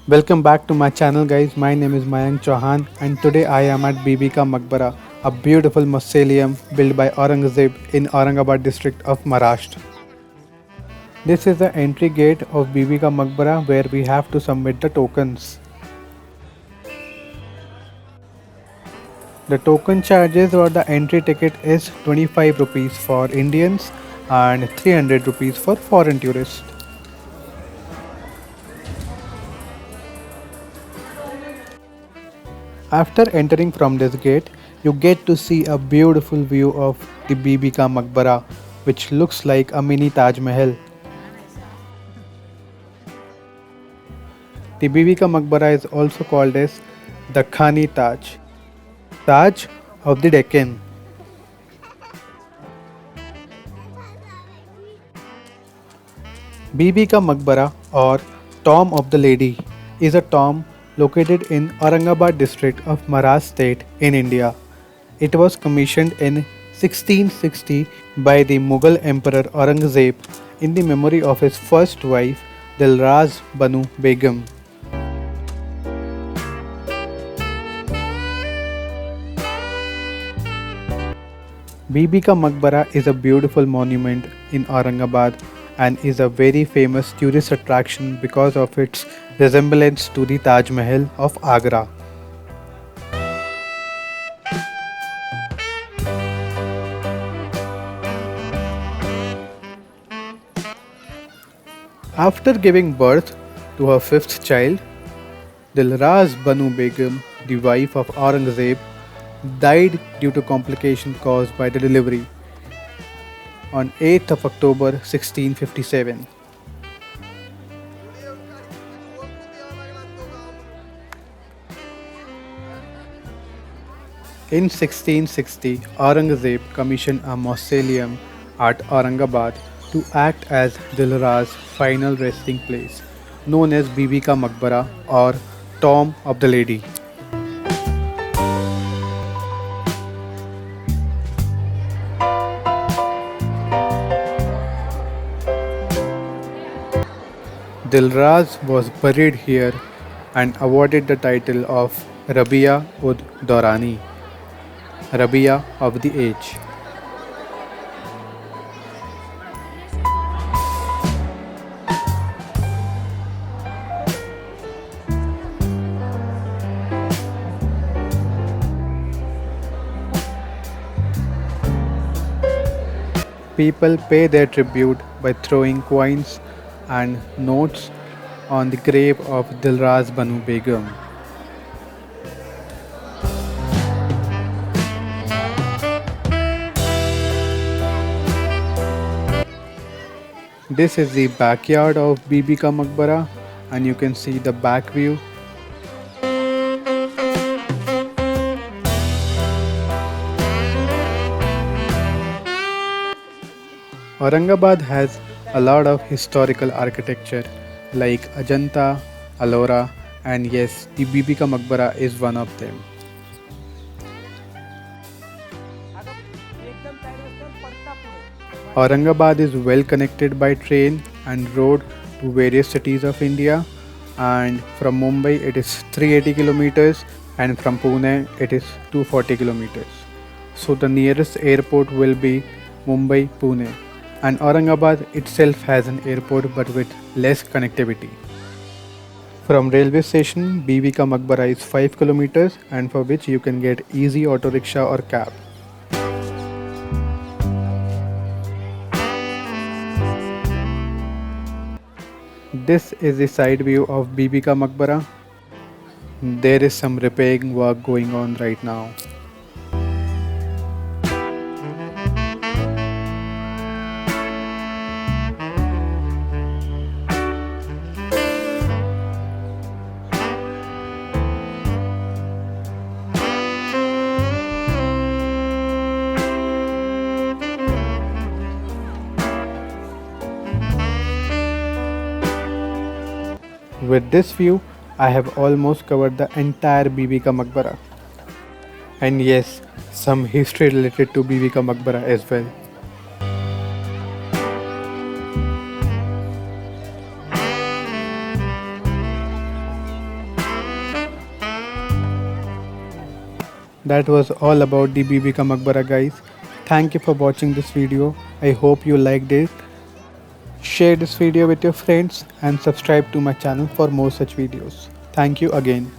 Welcome back to my channel guys. My name is Mayank Chauhan and today I am at Bibi Ka Maqbara, a beautiful mausoleum built by Aurangzeb in Aurangabad district of Maharashtra. This is the entry gate of Bibi Ka Maqbara where we have to submit the tokens. The token charges or the entry ticket is 25 rupees for Indians and 300 rupees for foreign tourists. After entering from this gate, you get to see a beautiful view of the Bibi Ka Maqbara, which looks like a mini Taj Mahal. The Bibi Ka Maqbara is also called as the Khani Taj, Taj of the Deccan. Bibi Ka Maqbara or Tomb of the Lady is a tomb located in Aurangabad district of Maharashtra state in India. It was commissioned in 1660 by the Mughal Emperor Aurangzeb in the memory of his first wife Dilraz Banu Begum. Bibi Ka Maqbara is a beautiful monument in Aurangabad and is a very famous tourist attraction because of its resemblance to the Taj Mahal of Agra. After giving birth to her fifth child, Dilraz Banu Begum, the wife of Aurangzeb, died due to complications caused by the delivery on 8th of October 1657. In 1660, Aurangzeb commissioned a mausoleum at Aurangabad to act as Dilraz's final resting place, known as Bibi Ka Maqbara or Tomb of the Lady. Dilraz was buried here and awarded the title of Rabia ud Dorani, Rabia of the Age. People pay their tribute by throwing coins and notes on the grave of Dilraz Banu Begum. This is the backyard of Bibi Ka Maqbara and you can see the back view. Aurangabad has a lot of historical architecture like Ajanta, Ellora, and yes, the Bibi Ka Maqbara is one of them. Aurangabad is well connected by train and road to various cities of India, and from Mumbai it is 380 kilometers and from Pune it is 240 kilometers. So the nearest airport will be Mumbai Pune, and Aurangabad itself has an airport but with less connectivity. From railway station, Bibi Ka Maqbara is 5 kilometers and for which you can get easy auto rickshaw or cab. This is the side view of Bibi Ka Maqbara. There is some repairing work going on right now. With this view, I have almost covered the entire Bibi Ka Maqbara. And yes, some history related to Bibi Ka Maqbara as well. that was all about the Bibi Ka Maqbara, guys. Thank you for watching this video. I hope you liked it. Share this video with your friends and subscribe to my channel for more such videos. Thank you again.